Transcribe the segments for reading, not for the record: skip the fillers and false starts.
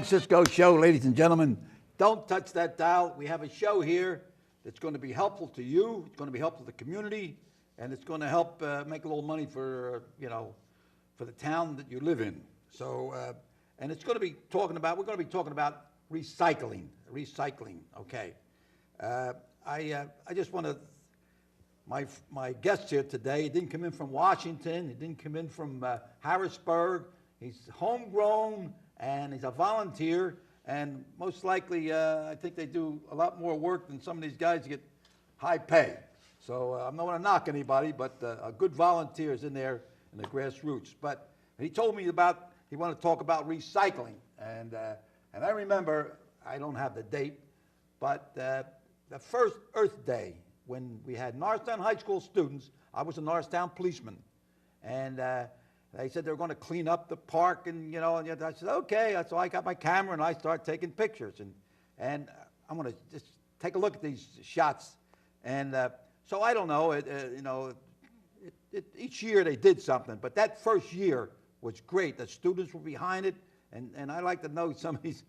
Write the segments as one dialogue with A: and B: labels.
A: Cisco show, ladies and gentlemen. Don't touch that dial. We have a show here that's going to be helpful to you. It's going to be helpful to the community, and it's going to help make a little money for for the town that you live in. So, and it's going to be talking about. We're going to be talking about recycling. Recycling. Okay. I just want to. My guest here today, he didn't come in from Washington. He didn't come in from Harrisburg. He's homegrown, and he's a volunteer. And most likely, I think they do a lot more work than some of these guys get high pay. So I'm not going to knock anybody, but a good volunteer is in there in the grassroots. But he told me about, he wanted to talk about recycling. And I remember, I don't have the date, but the first Earth Day, when we had Norristown High School students, I was a Norristown policeman. And they said they were going to clean up the park, and and I said, okay. So I got my camera and I started taking pictures, and I'm going to just take a look at these shots. And so I don't know, each year they did something, but that first year was great. The students were behind it, and I like to know some of these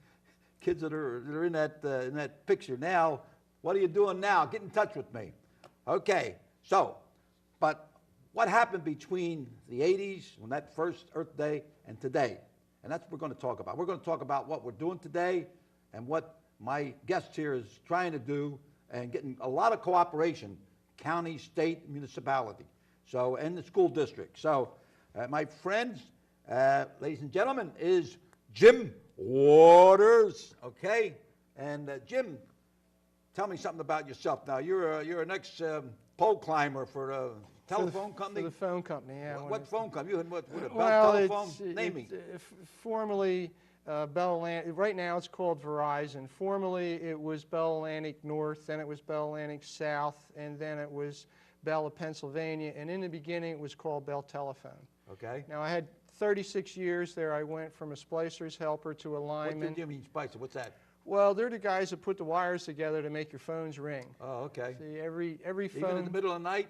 A: kids that are in that picture now. What are you doing now? Get in touch with me. Okay, so, but what happened between the 80s, when that first Earth Day, and today? And that's what we're going to talk about. We're going to talk about what we're doing today and what my guest here is trying to do, and getting a lot of cooperation, county, state, municipality, so, and the school district. So, my friends, ladies and gentlemen, is Jim Waters, okay? And Jim, tell me something about yourself. Now, you're an ex-pole climber for a telephone company?
B: For the phone company, yeah.
A: What phone company? You what a
B: well,
A: telephone? Name me.
B: Formerly Bell Atlantic. Right now it's called Verizon. Formerly it was Bell Atlantic North, then it was Bell Atlantic South, and then it was Bell of Pennsylvania. And in the beginning it was called Bell Telephone.
A: Okay.
B: Now I had 36 years there. I went from a splicer's helper to a lineman.
A: What do you mean splicer? What's that?
B: Well, they're the guys that put the wires together to make your phones ring.
A: Oh, okay.
B: See, every phone.
A: Even in the middle of the night?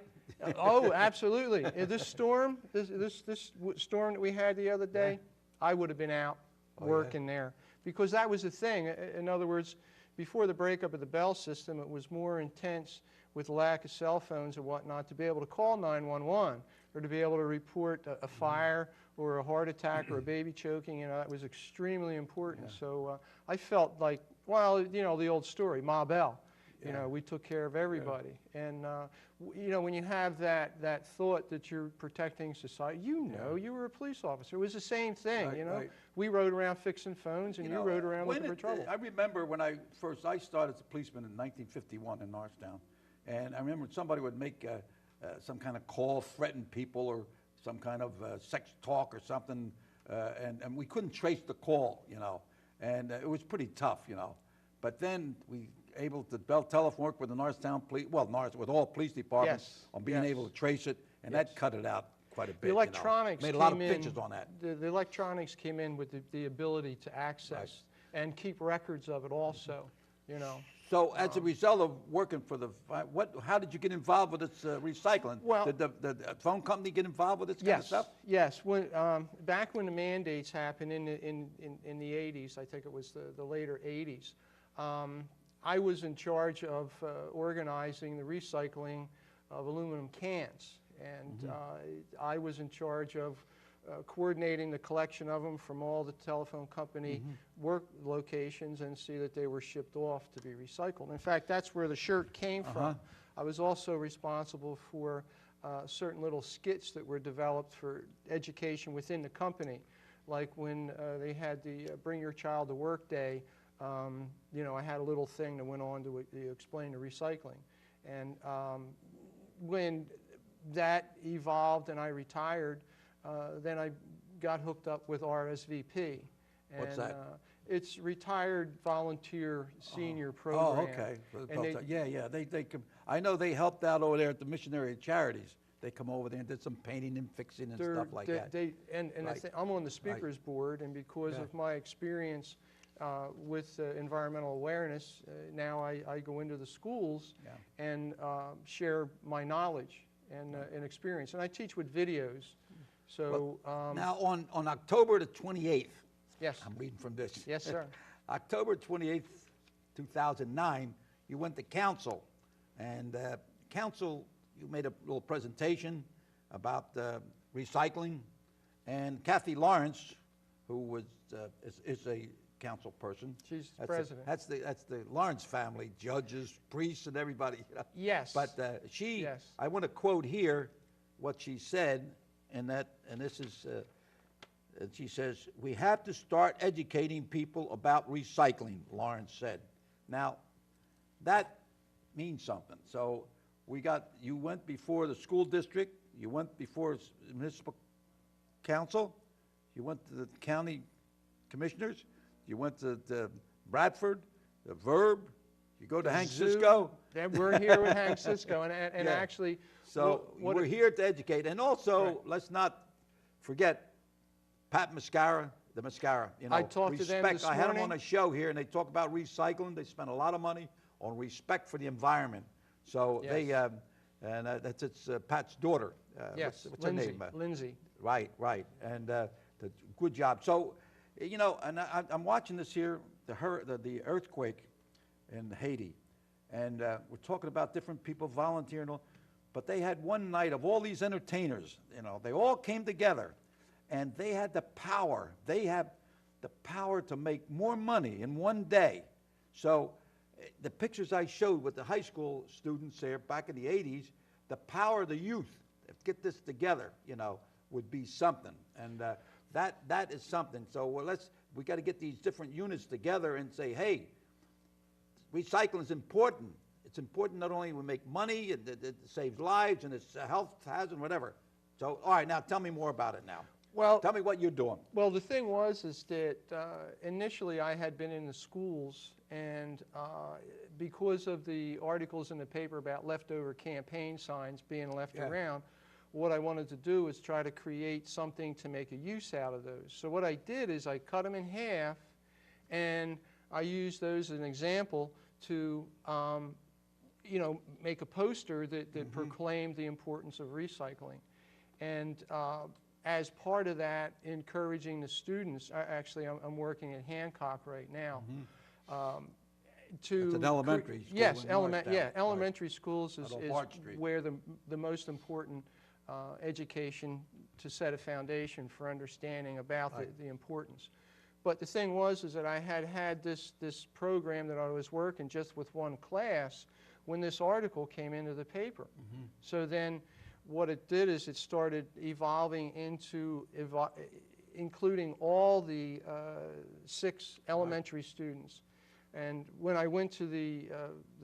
B: Oh, absolutely. This storm that we had the other day, yeah. I would have been out working there, because that was the thing. In other words, before the breakup of the Bell system, it was more intense with the lack of cell phones and whatnot to be able to call 911 or to be able to report a fire or a heart attack or a baby choking. That was extremely important. Yeah. So I felt like, well, the old story, Ma Bell.
A: Yeah.
B: We took care of everybody. Yeah. And, when you have that thought that you're protecting society, you were a police officer. It was the same thing,
A: right, Right.
B: We rode around fixing phones, and you rode around looking for trouble.
A: I remember when I started as a policeman in 1951 in Norristown. And I remember somebody would make some kind of call, threaten people, or some kind of sex talk or something, and we couldn't trace the call, and it was pretty tough, But then we able to Bell Telephone work with the Norristown police, with all police departments on being able to trace it, and that cut it out quite a bit.
B: The electronics
A: made a lot of pictures on that.
B: The electronics came in with the ability to access and keep records of it also,
A: So as a result of working for how did you get involved with this recycling?
B: Well,
A: did the phone company get involved with this kind of stuff?
B: Yes. Back when the mandates happened in the 80s, I think it was the later 80s, I was in charge of organizing the recycling of aluminum cans, and I was in charge of coordinating the collection of them from all the telephone company work locations and see that they were shipped off to be recycled. In fact, that's where the shirt came from. I was also responsible for certain little skits that were developed for education within the company, like when they had the Bring Your Child to Work Day. I had a little thing that went on to explain the recycling. And when that evolved and I retired, then I got hooked up with RSVP. And,
A: what's that?
B: It's Retired Volunteer Senior Program.
A: Oh, okay. They I know they helped out over there at the Missionary Charities. They come over there and did some painting and fixing and stuff like that.
B: I'm on the speakers board, and because of my experience with environmental awareness, now I go into the schools and share my knowledge and experience. And I teach with videos. So
A: now on October the 28th,
B: Yes.
A: I'm reading from this.
B: Yes, sir.
A: October 28th, 2009, you went to council, and council, you made a little presentation about recycling, and Kathy Lawrence, who was is a council person.
B: She's
A: That's
B: president.
A: That's the Lawrence family, judges, priests, and everybody. You know?
B: Yes.
A: But she,
B: Yes.
A: I want to quote here what she said, and this is. And she says, we have to start educating people about recycling, Lawrence said. Now, that means something. So you went before the school district, you went before municipal council, you went to the county commissioners, you went to Bradford, the Verb, you go to Hank
B: Zoo.
A: Cisco.
B: We're here with Hank Cisco, and
A: Yeah.
B: actually,
A: So we're here to educate. And also,
B: Right.
A: let's not forget Pat Mascara, the Mascara. You know,
B: I talked to them this
A: I had them on
B: morning.
A: a show here, and they talk about recycling. They spend a lot of money on respect for the environment. So
B: Yes.
A: they, and it's Pat's daughter.
B: yes,
A: What's her
B: Lindsay.
A: name?
B: Lindsay.
A: Right, and good job. So, you know, and I'm watching this here, the earthquake in Haiti, and we're talking about different people volunteering, but they had one night of all these entertainers. You know, they all came together, and they had the power. They have the power to make more money in one day. So, the pictures I showed with the high school students there back in the 80s, the power of the youth, get this together, you know, would be something. And that is something. So we got to get these different units together and say, hey, recycling is important. It's important not only we make money, it saves lives, and it's a health hazard, whatever. So, all right, now tell me more about it now.
B: Well,
A: Tell me what you're doing.
B: Well, the thing is that initially I had been in the schools, and because of the articles in the paper about leftover campaign signs being left
A: Yeah.
B: around, what I wanted to do is try to create something to make a use out of those. So what I did is I cut them in half, and I used those as an example to, you know, make a poster that proclaimed the importance of recycling. And as part of that, encouraging the students, actually I'm working at Hancock right now, to
A: It's an elementary school
B: yes,
A: in Norristown. Right.
B: elementary schools is
A: Out on Park Street.
B: where the most important education to set a foundation for understanding about
A: Right.
B: the importance. But the thing is that I had this program that I was working just with one class when this article came into the paper. So then what it did is it started evolving into including all the 6 elementary students. And when I went to the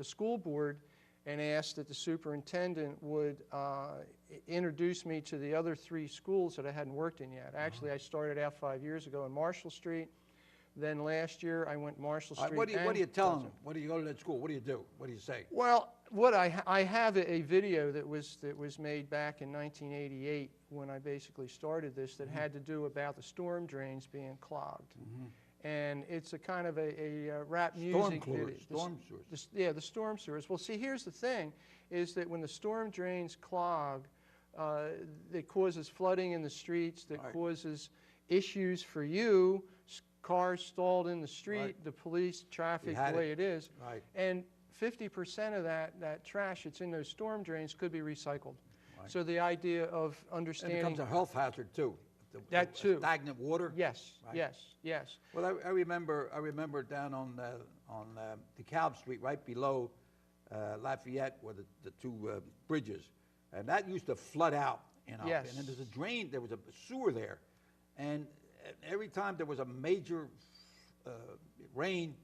B: school board and asked that the superintendent would introduce me to the other 3 schools that I hadn't worked in yet. Actually, I started out 5 years ago in Marshall Street. Then last year, I went Marshall Street.
A: What do you tell them?
B: Pleasant.
A: What do you go to that school? What do you do? What do you say?
B: Well, what I have a video that was made back in 1988 when I basically started this that had to do about the storm drains being clogged. And it's a kind of a rap music video.
A: Storm sewers.
B: Yeah, the storm sewers. Well, see, here's the thing, is that when the storm drains clog, it causes flooding in the streets, that
A: Right.
B: causes issues for you, cars stalled in the street,
A: Right.
B: the police, traffic,
A: had
B: the way it is.
A: Right.
B: And 50% of that trash that's in those storm drains could be recycled.
A: Right.
B: So the idea of
A: It
B: understanding...
A: becomes a health hazard too.
B: That too.
A: Stagnant water.
B: Yes,
A: Right.
B: yes.
A: Well, I remember down on DeKalb Street, right below Lafayette, where the 2 bridges, and that used to flood out. You know,
B: Yes.
A: and then there's a drain. There was a sewer there, and every time there was a major rain,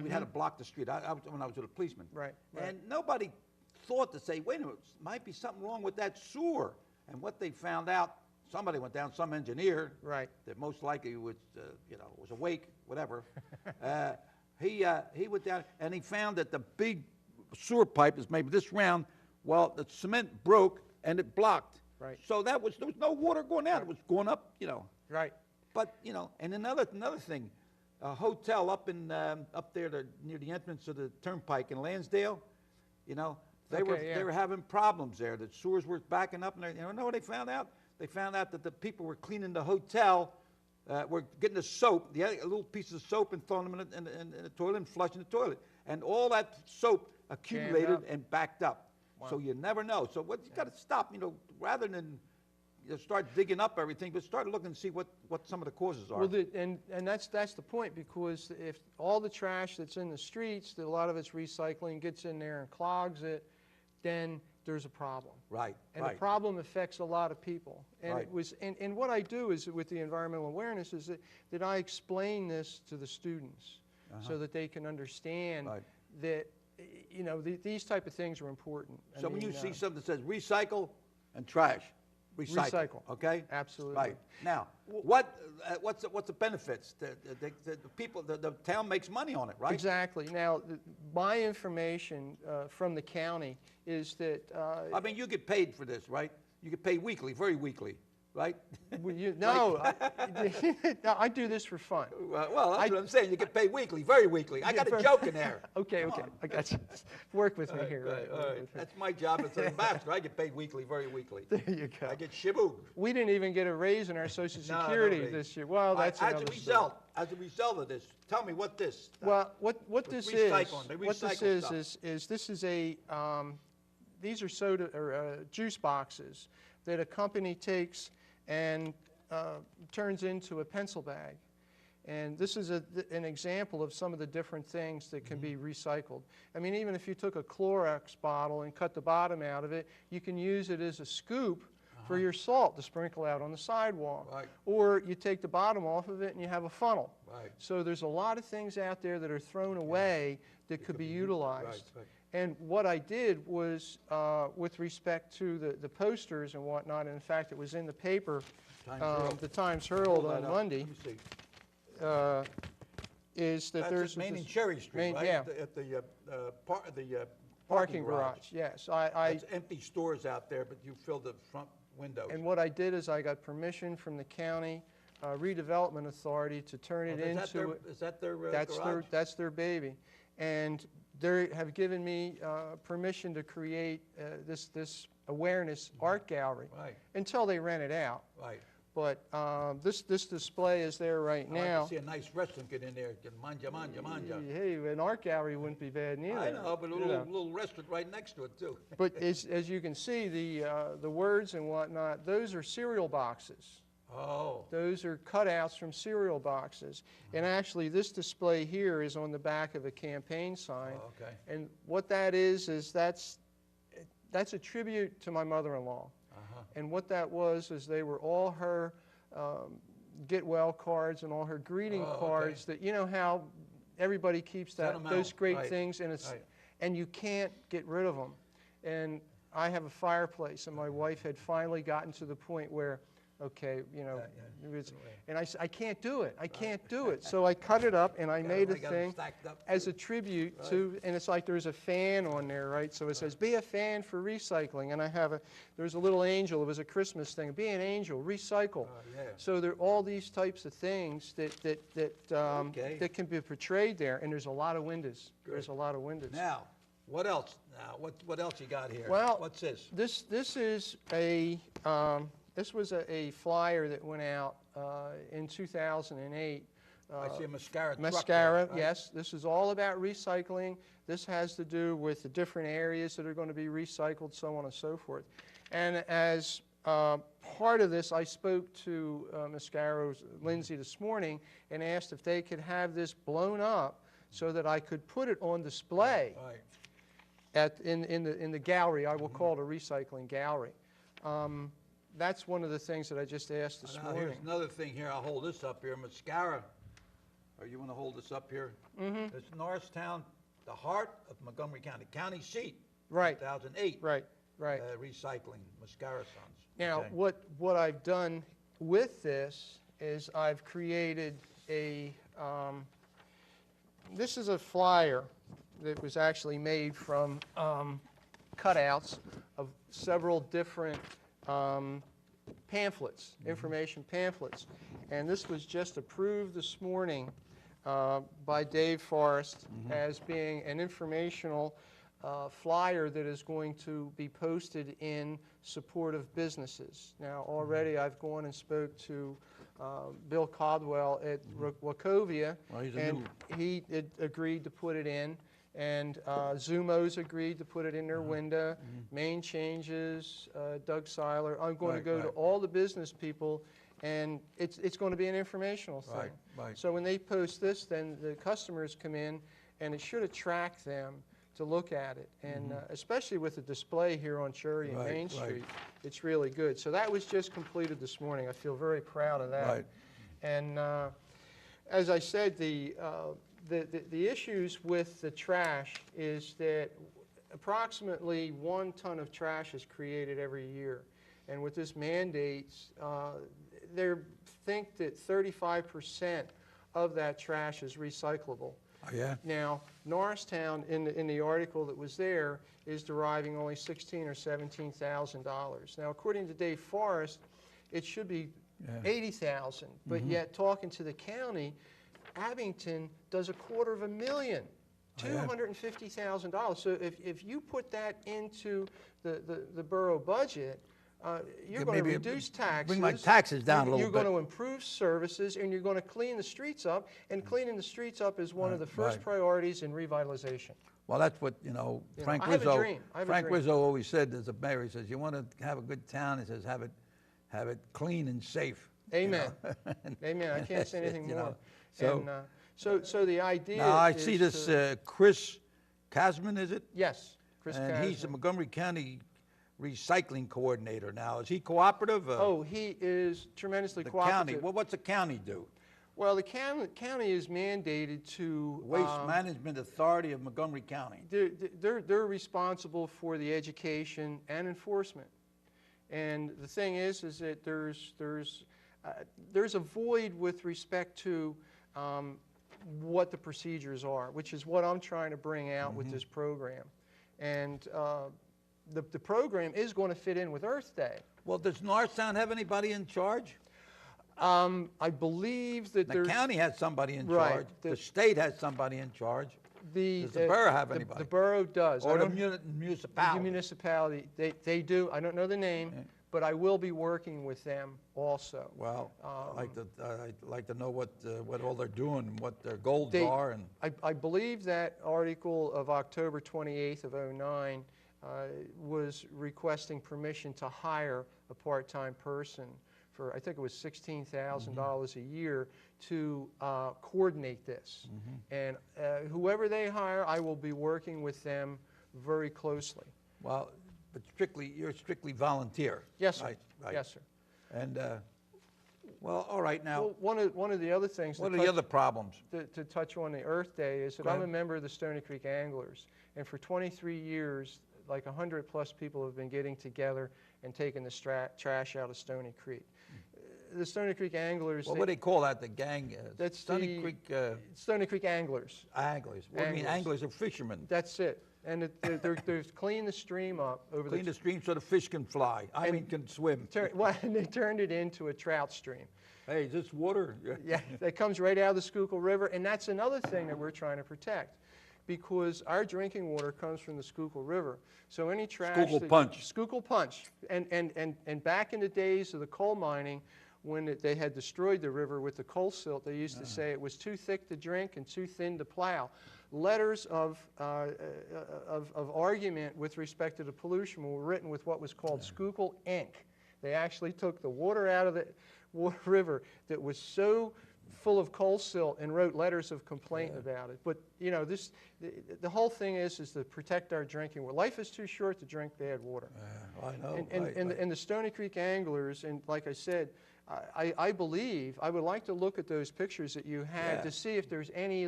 A: we had to block the street. When I was with a policeman.
B: Right.
A: And nobody thought to say, wait a minute, might be something wrong with that sewer. And what they found out, somebody went down, some engineer,
B: Right.
A: that most likely was, was awake, whatever. He went down and he found that the big sewer pipe is maybe this round. Well, the cement broke and it blocked.
B: Right.
A: So there was no water going out. It was going up,
B: Right.
A: But and another thing, a hotel up there near the entrance of the turnpike in Lansdale, they were having problems there. The sewers were backing up, and you know what they found out? They found out that the people were cleaning the hotel were getting the soap, a little piece of soap, and throwing them in the toilet and flushing the toilet. And all that soap accumulated
B: up.
A: and backed up.
B: Wow.
A: So you never know. So what you got to stop, rather than start digging up everything, but start looking and see what some of the causes are.
B: Well, and that's the point, because if all the trash that's in the streets, a lot of it's recycling, gets in there and clogs it, then there's a problem.
A: Right.
B: And
A: right.
B: the problem affects a lot of people. And
A: Right.
B: it was, and what I do is with the environmental awareness is that I explain this to the students so that they can understand
A: Right.
B: that these type of things are important.
A: So when you see something that says recycle and trash, recycle. Okay.
B: Absolutely.
A: Right. Now, what's the benefits? The people, the town makes money on it, right?
B: Exactly. Now, my information from the county is that
A: I mean, you get paid for this, right? You get paid weekly, very weekly, right?
B: no, I do this for fun.
A: Well, that's what I'm saying. You get paid weekly, very weekly. I got a joke in there.
B: Okay, I got you. Work with me here.
A: Right, all right. That's my job as an ambassador. I get paid weekly, very weekly.
B: There you go.
A: I get shiboo.
B: We didn't even get a raise in our Social Security
A: raise.
B: this year. Well, that's
A: as
B: another
A: a result, as a result of this, tell me what this.
B: Well, what this is,
A: recycling, they
B: what this
A: recycle stuff.
B: is this is a these are soda or juice boxes that a company takes and turns into a pencil bag. And this is an example of some of the different things that can be recycled. I mean, even if you took a Clorox bottle and cut the bottom out of it, you can use it as a scoop for your salt to sprinkle out on the sidewalk.
A: Right.
B: Or you take the bottom off of it and you have a funnel.
A: Right.
B: So there's a lot of things out there that are thrown away that could be utilized.
A: Right.
B: And what I did was, with respect to the posters and whatnot, and in fact it was in the paper, the Times Herald on Monday, is that there's
A: Main and Cherry Street, right?
B: Yeah.
A: At the
B: parking garage. Yes,
A: It's empty stores out there, but you fill the front windows.
B: and what I did is I got permission from the county redevelopment authority to turn it into.
A: Is that their
B: That's
A: garage?
B: that's their baby, and they have given me permission to create this awareness art gallery
A: Right.
B: until they rent it out.
A: Right.
B: But this display is there right
A: I'd like
B: now.
A: to see a nice restaurant get in there. Get manja.
B: Hey, an art gallery wouldn't be bad neither.
A: I know, but a
B: you know.
A: little restaurant right next to it too.
B: But as you can see, the words and whatnot, those are cereal boxes.
A: Oh.
B: Those are cutouts from cereal boxes. And actually, this display here is on the back of a campaign sign.
A: Oh, okay.
B: And what that is that's a tribute to my mother-in-law. And what that was is they were all her get well cards and all her greeting cards that, you know how everybody keeps those great things, and and you can't get rid of them. And I have a fireplace, and my wife had finally gotten to the point where, okay, and I said, I can't do it. I can't do it. So I cut it up, and I made a thing as a tribute to, and it's like there's a fan on there, right? So it says, be a fan for recycling. And I have there's a little angel. It was a Christmas thing. Be an angel, recycle. So there are all these types of things that can be portrayed there, and there's a lot of windows. There's a lot of windows.
A: Now, what else? Now, what else you got here?
B: Well,
A: what's this?
B: This is a this was a flyer that went out in 2008.
A: I see a mascara.
B: Mascara,
A: truck there, right?
B: yes. This is all about recycling. This has to do with the different areas that are going to be recycled, so on and so forth. And as part of this, I spoke to Mascaro's Lindsay this morning and asked if they could have this blown up so that I could put it on display in the gallery. I will call it a recycling gallery. That's one of the things that I just asked this morning.
A: Here's another thing here. I'll hold this up here. Mascara. Or you want to hold this up here? Mm-hmm. It's Norristown, the heart of Montgomery County. County seat.
B: Right.
A: 2008.
B: Right.
A: Recycling. Mascara Sons.
B: Now, what I've done with this is I've created this is a flyer that was actually made from cutouts of several different pamphlets, information pamphlets. And this was just approved this morning by Dave Forrest as being an informational flyer that is going to be posted in support of businesses. Now, already I've gone and spoke to Bill Caldwell at Wachovia,
A: Well, he's a
B: and he agreed to put it in. And Zumo's agreed to put it in their window. Main Changes, Doug Seiler. I'm going to go to all the business people, and it's going to be an informational thing.
A: Right.
B: So when they post this, then the customers come in, and it should attract them to look at it. And especially with the display here on Cherry and Main Street, it's really good. So that was just completed this morning. I feel very proud of that.
A: Right.
B: And as I said, the issues with the trash is that approximately 1 ton of trash is created every year. And with this mandates, they think that 35% of that trash is recyclable.
A: Oh, yeah?
B: Now, Norristown, in the article that was there, is deriving only $16,000 or $17,000. Now, according to Dave Forrest, it should be $80,000. But yet, talking to the county, Abington does $250,000, $250,000. So if you put that into the borough budget, you're going to reduce taxes.
A: Bring my taxes down a little bit.
B: You're going to improve services, and you're going to clean the streets up. And cleaning the streets up is one of the first priorities in revitalization.
A: Well, that's what, Frank
B: I have a
A: Rizzo.
B: dream. I have a
A: Frank
B: dream.
A: Rizzo always said as a mayor, he says, you want to have a good town, he says, have it clean and safe.
B: Amen. Amen. I can't say anything more.
A: So,
B: So the idea
A: now I
B: is
A: see this Chris Kasman, is it?
B: Yes, Chris
A: And he's the
B: Kasman.
A: Montgomery County Recycling Coordinator now. Is he cooperative?
B: Oh, he is tremendously
A: the
B: cooperative.
A: county. Well, what's the county do?
B: Well, the county is mandated to
A: Waste Management Authority of Montgomery County.
B: They're responsible for the education and enforcement. And the thing is that there's a void with respect to what the procedures are, which is what I'm trying to bring out with this program. And the program is going to fit in with Earth Day.
A: Well, does Norristown have anybody in charge?
B: I believe that
A: The county has somebody in
B: Right.
A: charge. The state has somebody in charge. Does the borough have anybody?
B: The borough does.
A: Or the
B: The
A: municipality?
B: municipality, they do. I don't know the name, but I will be working with them also.
A: Well, I'd like to know what all they're doing, and what their goals are. And
B: I believe that article of October 28th of '09 was requesting permission to hire a part-time person for, I think it was $16,000 a year to coordinate this. And whoever they hire, I will be working with them very closely.
A: well, but you're strictly volunteer.
B: Yes, sir.
A: Right, right.
B: Yes, sir.
A: And well, all right. Now,
B: Well, one of the other things
A: what are the other problems?
B: to touch on the Earth Day is that
A: Go
B: I'm a
A: ahead.
B: member of the Stony Creek Anglers, and for 23 years, like 100+ people have been getting together and taking the trash out of Stony Creek. The Stony Creek Anglers.
A: Well, what do they call that? The gang?
B: That's
A: Stony
B: the-
A: Creek
B: Stony Creek Anglers.
A: anglers. What do you mean?
B: Anglers.
A: Anglers are fishermen.
B: That's it. And they're clean the stream up over
A: Clean the stream so the fish can fly. I mean, can swim.
B: and they turned it into a trout stream.
A: Hey, is this water?
B: Yeah, that comes right out of the Schuylkill River, and that's another thing that we're trying to protect, because our drinking water comes from the Schuylkill River. So any trash.
A: Schuylkill Punch.
B: Schuylkill Punch. And back in the days of the coal mining, when they had destroyed the river with the coal silt, they used to say it was too thick to drink and too thin to plow. Letters of argument with respect to the pollution were written with what was called Schuylkill ink. They actually took the water out of the river that was so full of coal silt and wrote letters of complaint about it. But the whole thing is to protect our drinking water. Life is too short to drink bad water.
A: I know.
B: And the Stony Creek Anglers, and like I said, I believe, I would like to look at those pictures that you had to see if there's any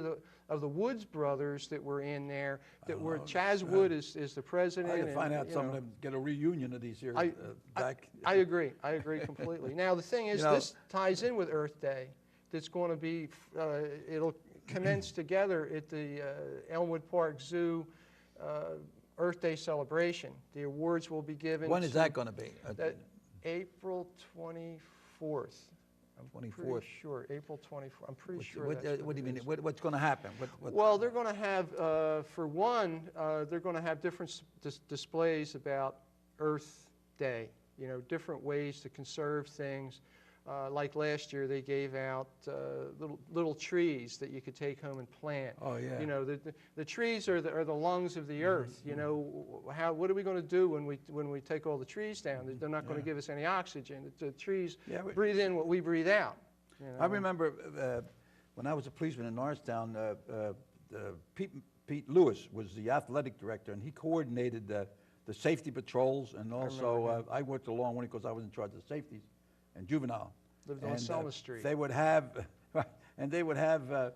B: of the Woods brothers that were in there, that were, Chaz Wood is the president.
A: I can find out some of them, get a reunion of these here back.
B: I agree completely. Now the thing is, this ties in with Earth Day. That's going to be, it'll commence together at the Elmwood Park Zoo Earth Day celebration. The awards will be given.
A: When is that going to be?
B: April 24th. I'm
A: 24th.
B: pretty sure, April 24th. I'm pretty sure
A: What
B: that's
A: do you mean?
B: it is.
A: What's going to happen?
B: Well, they're going to have, for one, they're going to have different displays about Earth Day, different ways to conserve things. like last year, they gave out little trees that you could take home and plant.
A: Oh, yeah.
B: You know, the trees are the lungs of the earth. You know, what are we going to do when we take all the trees down? They're not going to give us any oxygen. The trees breathe in what we breathe out. You know?
A: I remember when I was a policeman in Norristown, Pete Lewis was the athletic director, and he coordinated the safety patrols, and also I worked along with him because I was in charge of safeties and juvenile.
B: Lived on Selma Street.
A: They would have, and they would have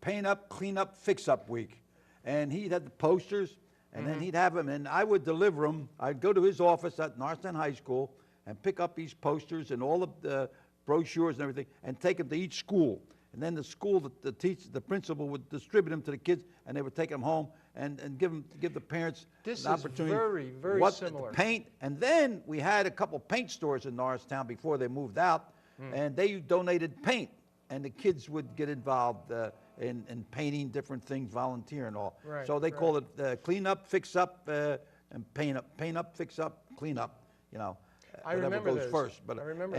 A: paint up, clean up, fix up week, and he'd have the posters, and then he'd have them, and I would deliver them. I'd go to his office at Norristown High School and pick up these posters and all of the brochures and everything, and take them to each school. And then the school, the principal would distribute them to the kids, and they would take them home and give the parents an opportunity.
B: This is very
A: what
B: similar.
A: Paint, and then we had a couple paint stores in Norristown before they moved out, and they donated paint, and the kids would get involved in painting different things, volunteer and all.
B: Right,
A: so they call it clean up, fix up, and paint up, fix up, clean up. You know,
B: I
A: whatever
B: remember
A: goes
B: those.
A: first. But
B: I remember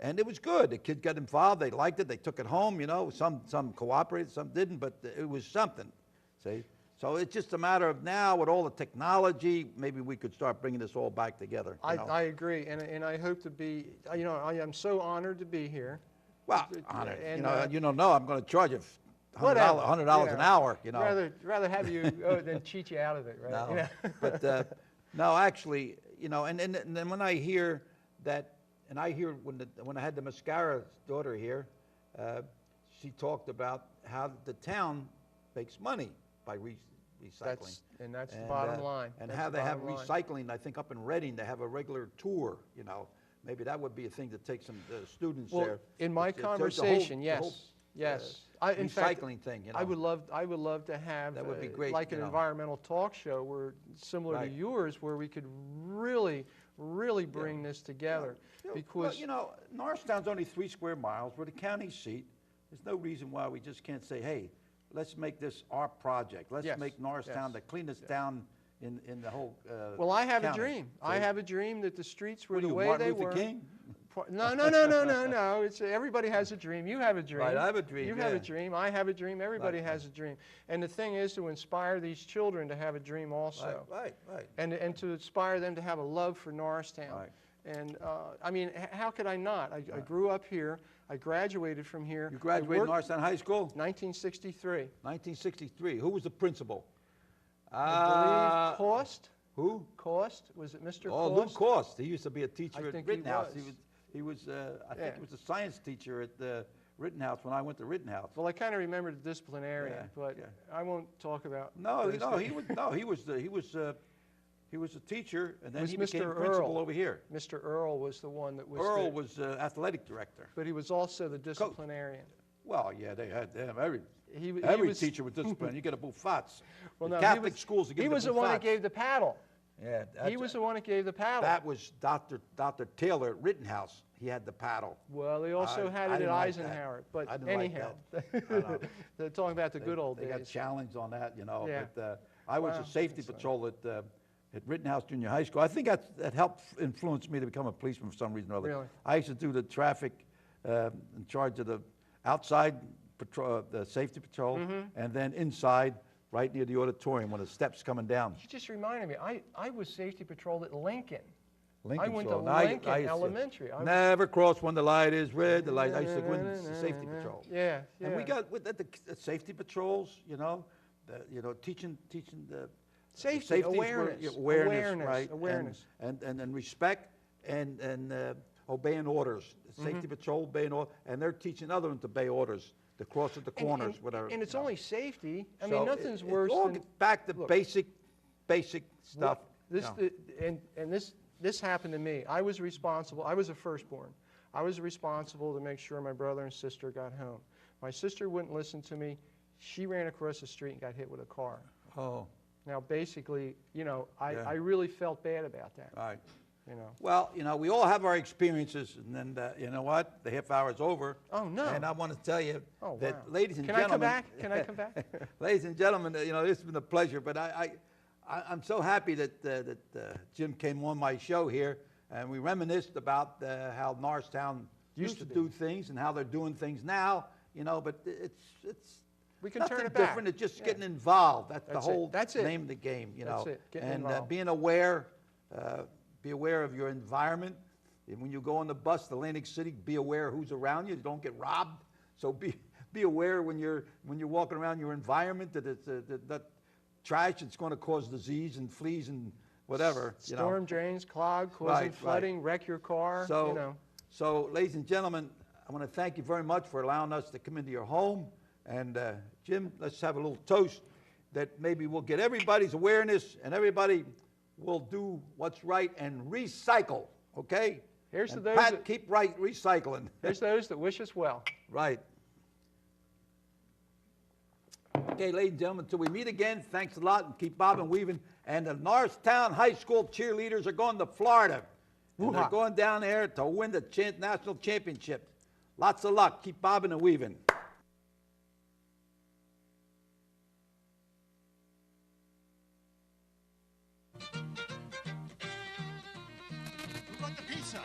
A: and it was good. The kids got involved. They liked it. They took it home. You know, some cooperated, some didn't, but it was something. See, so it's just a matter of now with all the technology, maybe we could start bringing this all back together.
B: I agree, and I hope to be. You know, I am so honored to be here.
A: Well, honored.
B: And,
A: you don't know. I'm going to charge you
B: whatever,
A: $100 an hour. You know,
B: rather have you than cheat you out of it, right?
A: No,
B: You know?
A: but no, actually, you know, and then when I hear that. And I hear when I had the Mascara's daughter here, she talked about how the town makes money by recycling.
B: That's the bottom line.
A: And
B: That's
A: how
B: the
A: they have
B: bottom line.
A: recycling. I think up in Reading they have a regular tour. You know, maybe that would be a thing to take some students
B: Well,
A: there.
B: in my
A: It's the whole-
B: conversation,
A: the whole,
B: yes.
A: recycling
B: In fact,
A: thing. You know,
B: I would love to have
A: That would be great,
B: like
A: you
B: an
A: know.
B: environmental talk show where similar
A: Right.
B: to yours, where we could really bring this together. Because
A: well, you know, Norristown's only 3 square miles. We're the county seat. There's no reason why we just can't say, hey, let's make this our project. Let's
B: Yes,
A: make Norristown
B: yes,
A: the cleanest town in the whole
B: well, I have
A: county.
B: a dream. I
A: See?
B: have a dream that the streets were
A: What are
B: the
A: you,
B: way
A: Martin
B: they
A: Luther
B: were.
A: King?
B: No. It's everybody has a dream. You have a dream.
A: Right, I have a dream,
B: You have a
A: yeah.
B: dream. I have a dream. Everybody
A: Right.
B: has a dream. And the thing is to inspire these children to have a dream also.
A: Right.
B: And to inspire them to have a love for Norristown.
A: Right.
B: And I mean, how could I not? I grew up here. I graduated from here.
A: You graduated Norristown High School?
B: 1963.
A: 1963. Who was the principal?
B: I believe Cost.
A: Who?
B: Cost? Was it Mr.
A: Oh,
B: Cost?
A: Luke Cost. He used to be a teacher
B: I
A: at
B: think he
A: Rittenhouse.
B: was.
A: He was I think
B: Yeah.
A: he was a science teacher at Rittenhouse when I went to Rittenhouse.
B: Well, I kind of remember the disciplinarian,
A: Yeah,
B: but
A: yeah.
B: I won't talk about.
A: No,
B: those
A: no,
B: things.
A: he was a teacher, and then
B: was
A: he became
B: Mr.
A: principal
B: Earl.
A: over here.
B: Mr. Earl was the one that was.
A: Earl was athletic director.
B: But he was also the disciplinarian.
A: Well, yeah, they had every
B: He was,
A: teacher with discipline. You get a buffats.
B: Well,
A: The
B: no,
A: Catholic schools, you get
B: he
A: the
B: was the one that
A: buffats.
B: gave the paddle.
A: Yeah,
B: He was the one that gave the paddle.
A: That was Dr. Taylor at Rittenhouse. He had the paddle.
B: Well, they also
A: I
B: had it at
A: didn't like that.
B: Eisenhower. But
A: I didn't like
B: anyhow,
A: I know.
B: they're talking about the good old
A: They got
B: days.
A: challenged on that, you know.
B: Yeah.
A: But I was
B: Wow.
A: a safety patrol at Rittenhouse Junior High School. I think that helped influence me to become a policeman for some reason or other.
B: Really?
A: I used to do the traffic in charge of the outside patrol, the safety patrol,
B: Mm-hmm.
A: and then inside, right near the auditorium when the steps coming down.
B: You just reminded me. I was safety patrol at Lincoln.
A: Lincoln
B: went
A: Patrol.
B: to
A: And I
B: Lincoln
A: used to
B: Elementary. I was-
A: Never cross when the light is red. The light. I used to go in the safety patrol.
B: Yeah.
A: And we got with the safety patrols, you know, teaching the
B: Safety,
A: safeties were-
B: awareness,
A: yeah,
B: awareness,
A: right?
B: awareness.
A: And respect and obeying orders. The safety patrol obeying orders, and they're teaching other ones to obey orders, to cross at the corners, whatever.
B: And it's
A: you know.
B: only safety. I
A: So
B: mean, nothing's
A: it
B: worse
A: all
B: than.
A: gets back to
B: look,
A: basic stuff.
B: This,
A: you know.
B: and this happened to me. I was responsible. I was a firstborn. I was responsible to make sure my brother and sister got home. My sister wouldn't listen to me. She ran across the street and got hit with a car.
A: Oh,
B: Now, basically, you know,
A: Yeah.
B: I really felt bad about that.
A: all right.
B: You know.
A: Well, you know, we all have our experiences, and then, you know what? The half hour is over.
B: Oh, no.
A: And I want to tell you
B: Oh,
A: that,
B: wow.
A: ladies and
B: Can I
A: gentlemen.
B: come back? Can I come back?
A: Ladies and gentlemen, you know, this has been a pleasure, but I'm so happy that Jim came on my show here, and we reminisced about how Norristown used to do things and how they're doing things now, you know, but it's
B: We can
A: nothing
B: turn it back.
A: different. It's just
B: Yeah.
A: getting involved. That's the
B: That's it.
A: whole
B: That's it.
A: name of the game, you know.
B: That's it. Getting
A: and
B: involved.
A: being aware, be aware of your environment. And when you go on the bus to Atlantic City, be aware who's around you. Don't get robbed. So be aware when you're walking around your environment that it's that trash. It's going to cause disease and fleas and whatever. You know.
B: Storm drains clog, causing
A: Right,
B: flooding, wreck your car.
A: So,
B: you know.
A: so, ladies and gentlemen, I want to thank you very much for allowing us to come into your home. And Jim, let's have a little toast that maybe we'll get everybody's awareness and everybody will do what's right and recycle, okay?
B: Here's to
A: And
B: those
A: Pat,
B: that-
A: keep right recycling.
B: There's those that wish us well.
A: Right. Okay, ladies and gentlemen, until we meet again, thanks a lot and keep bobbing, weaving. And the Norristown High School cheerleaders are going to Florida. And they're
B: Woo-ha.
A: going down there to win the national championship. Lots of luck. Keep bobbing and weaving.
C: Who got the pizza?